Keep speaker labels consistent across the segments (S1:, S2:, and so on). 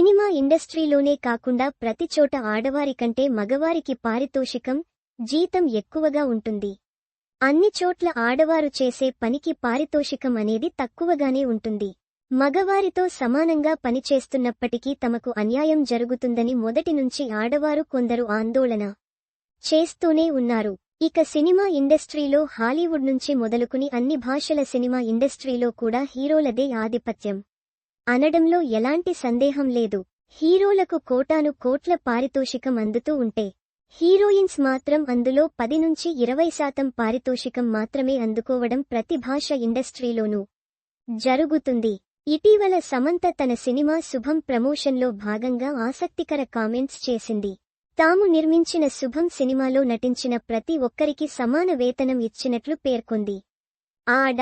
S1: Cinema ఇండస్ట్రీలోనే కాకుండా ప్రతి చోట ఆడవారి కంటే మగవారికి పారితోషికం, జీతం ఎక్కువగా ఉంటుంది. అన్ని చోట్ల ఆడవారు చేసే పనికి పారితోషికం అనేది తక్కువగానే ఉంటుంది. మగవారితో సమానంగా పనిచేస్తున్నప్పటికీ తమకు అన్యాయం జరుగుతుందని మొదటి నుంచి ఆడవారు కొందరు ఆందోళన చేస్తూనే ఉన్నారు. ఇక సినిమా ఇండస్ట్రీలో హాలీవుడ్ నుంచి మొదలుకుని అన్ని భాషల సినిమా ఇండస్ట్రీలో కూడా హీరోలదే ఆధిపత్యం అనడంలో ఎలాంటి సందేహం లేదు. హీరోలకు కోటాను కోట్ల పారితోషికం అందుతూ ఉంటే హీరోయిన్స్ మాత్రం అందులో 10 నుంచి 20% పారితోషికం మాత్రమే అందుకోవడం ప్రతి భాష ఇండస్ట్రీలోనూ జరుగుతుంది. ఇటీవల సమంత తన సినిమా శుభం ప్రమోషన్లో భాగంగా ఆసక్తికర కామెంట్స్ చేసింది. తాము నిర్మించిన శుభం సినిమాలో నటించిన ప్రతి ఒక్కరికి సమాన వేతనం ఇచ్చినట్లు పేర్కొంది. ఆడ,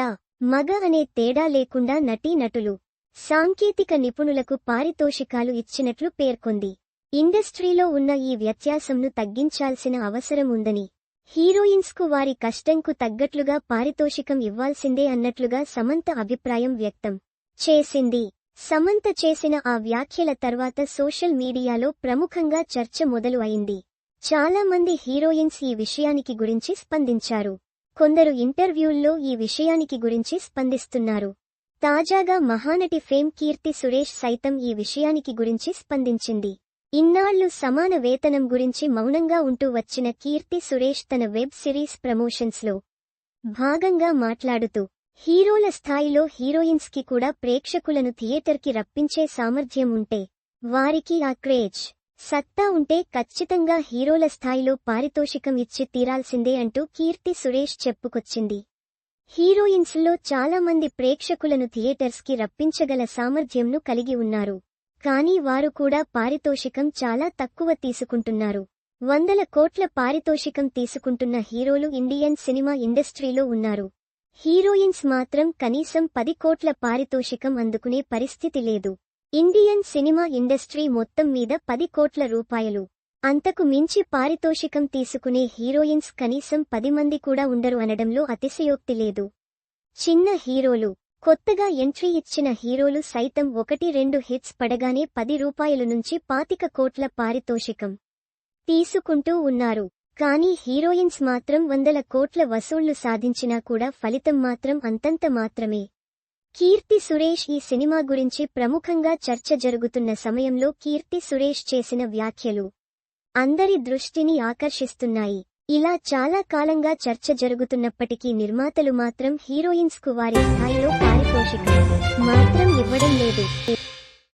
S1: మగ అనే తేడా లేకుండా నటీనటులు, సాంకేతిక నిపుణులకు పారితోషికాలు ఇచ్చినట్లు పేర్కొంది. ఇండస్ట్రీలో ఉన్న ఈ వ్యత్యాసంను తగ్గించాల్సిన అవసరం ఉందని, హీరోయిన్స్కు వారి కష్టంకు తగ్గట్లుగా పారితోషికం ఇవ్వాల్సిందే అన్నట్లుగా సమంత అభిప్రాయం వ్యక్తం చేసింది. సమంత చేసిన ఆ వ్యాఖ్యల తర్వాత సోషల్ మీడియాలో ప్రముఖంగా చర్చ మొదలు అయింది. చాలా మంది హీరోయిన్స్ ఈ విషయానికి గురించి స్పందించారు. కొందరు ఇంటర్వ్యూల్లో ఈ విషయానికి గురించి స్పందిస్తున్నారు. తాజాగా మహానటి ఫేమ్ కీర్తి సురేష్ సైతం ఈ విషయానికి గురించి స్పందించింది. ఇన్నాళ్లు సమాన వేతనం గురించి మౌనంగా ఉంటూ వచ్చిన కీర్తి సురేష్ తన వెబ్ సిరీస్ ప్రమోషన్స్లో భాగంగా మాట్లాడుతూ, హీరోల స్థాయిలో హీరోయిన్స్కి కూడా ప్రేక్షకులను థియేటర్కి రప్పించే సామర్థ్యం ఉంటే, వారికి ఆ క్రేజ్, సత్తా ఉంటే ఖచ్చితంగా హీరోల స్థాయిలో పారితోషికం ఇచ్చి తీరాల్సిందే అంటూ కీర్తి సురేష్ చెప్పుకొచ్చింది. హీరోయిన్స్లో చాలా మంది ప్రేక్షకులను థియేటర్స్కి రప్పించగల సామర్థ్యంను కలిగి ఉన్నారు. కానీ వారు కూడా పారితోషికం చాలా తక్కువ తీసుకుంటున్నారు. 100 కోట్ల పారితోషికం తీసుకుంటున్న హీరోలు ఇండియన్ సినిమా ఇండస్ట్రీలో ఉన్నారు. హీరోయిన్స్ మాత్రం కనీసం 10 కోట్ల పారితోషికం అందుకునే పరిస్థితి లేదు. ఇండియన్ సినిమా ఇండస్ట్రీ మొత్తం మీద 10 కోట్ల రూపాయలు అంతకు మించి పారితోషికం తీసుకునే హీరోయిన్స్ కనీసం 10 మంది కూడా ఉండరు అనడంలో అతిశయోక్తి లేదు. చిన్న హీరోలు, కొత్తగా ఎంట్రీ ఇచ్చిన హీరోలు సైతం 1-2 హిట్స్ పడగానే 10 రూపాయలు నుంచి 25 కోట్ల పారితోషికం తీసుకుంటూ ఉన్నారు. కానీ హీరోయిన్స్ మాత్రం 100 కోట్ల వసూళ్లు సాధించినా కూడా ఫలితం మాత్రం అంతంత మాత్రమే. కీర్తి సురేష్ ఈ సినిమా గురించి ప్రముఖంగా చర్చ జరుగుతున్న సమయంలో కీర్తి సురేష్ చేసిన వ్యాఖ్యలు అందరి దృష్టిని ఆకర్షిస్తున్నాయి. ఇలా చాలా కాలంగా చర్చ జరుగుతున్నప్పటికీ నిర్మాతలు మాత్రం హీరోయిన్స్కు వారి స్థాయిలో పారితోషికం మాత్రం ఇవ్వడం లేదు.